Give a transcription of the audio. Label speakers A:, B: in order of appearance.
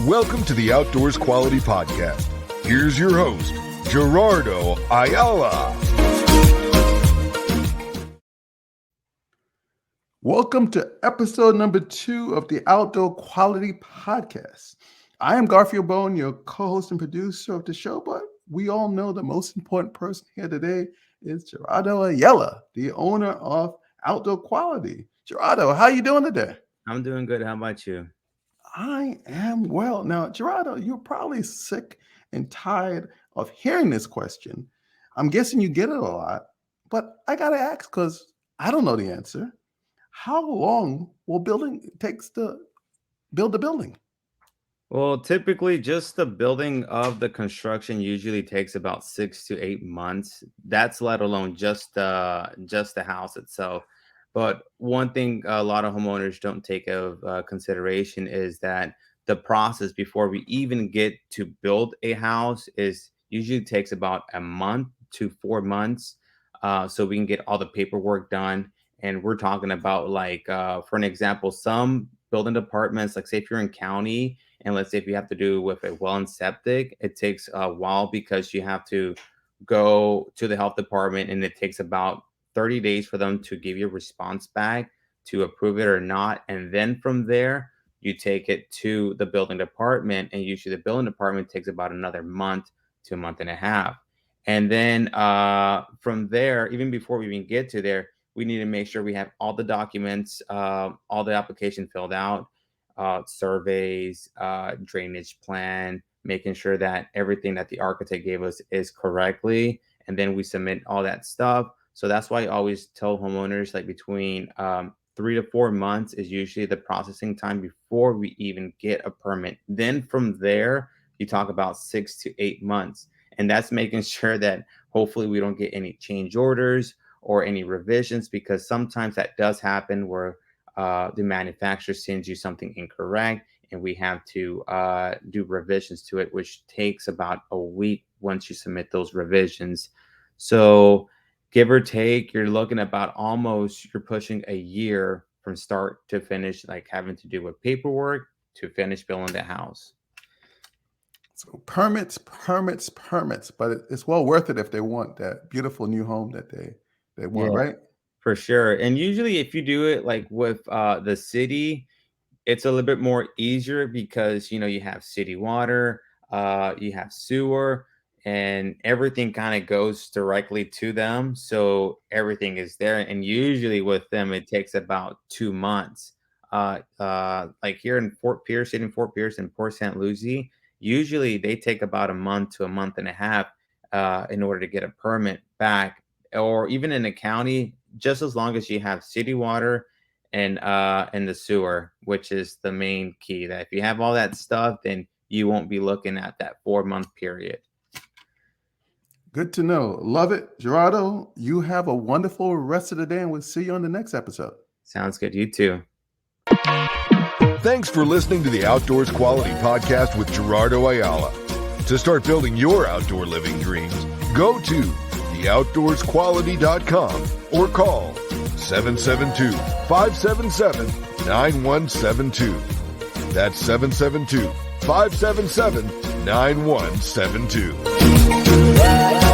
A: Welcome to the Outdoors Quality Podcast. Here's your host, Jerardo Ayala.
B: Welcome to episode number 2 of the Outdoor Quality Podcast. I am Garfield Bone, your co-host and producer of the show, but we all know the most important person here today is Jerardo Ayala, the owner of Outdoor Quality. Jerardo, how are you doing today?
C: I'm doing good. How about you?
B: I am well. Now, Jerardo, you're probably sick and tired of hearing this question. I'm guessing you get it a lot, but I got to ask because I don't know the answer. How long will it takes to build the building?
C: Well, typically just the building of the construction usually takes about 6 to 8 months. That's let alone just the house itself. But one thing a lot of homeowners don't take of consideration is that the process before we even get to build a house is usually takes about a month to 4 months. So we can get all the paperwork done. And we're talking about for an example, some building departments, like say if you're in county and let's say if you have to do with a well and septic, it takes a while because you have to go to the health department and it takes about 30 days for them to give you a response back to approve it or not. And then from there, you take it to the building department, and usually the building department takes about another month to a month and a half. And then from there, even before we even get to there, we need to make sure we have all the documents, all the application filled out, surveys, drainage plan, making sure that everything that the architect gave us is correctly. And then we submit all that stuff. So that's why I always tell homeowners like between 3 to 4 months is usually the processing time before we even get a permit. Then from there, you talk about 6 to 8 months. And that's making sure that hopefully we don't get any change orders or any revisions, because sometimes that does happen where the manufacturer sends you something incorrect and we have to do revisions to it, which takes about a week once you submit those revisions. So give or take, you're looking about you're pushing a year from start to finish, like having to do with paperwork to finish building the house.
B: So permits, but it's well worth it if they want that beautiful new home that they want, right?
C: For sure. And usually if you do it like with the city, it's a little bit more easier because, you have city water, you have sewer, and everything kind of goes directly to them. So everything is there. And usually with them, it takes about 2 months. Like here in Fort Pierce, Port St. Lucie, usually they take about a month to a month and a half in order to get a permit back. Or even in the county, just as long as you have city water and the sewer, which is the main key. That if you have all that stuff, then you won't be looking at that 4-month period.
B: Good to know. Love it. Jerardo, you have a wonderful rest of the day, and we'll see you on the next episode.
C: Sounds good. You too.
A: Thanks for listening to the Outdoors Quality Podcast with Jerardo Ayala. To start building your outdoor living dreams, go to theoutdoorsquality.com or call 772-577-9172. That's 772-577-9172.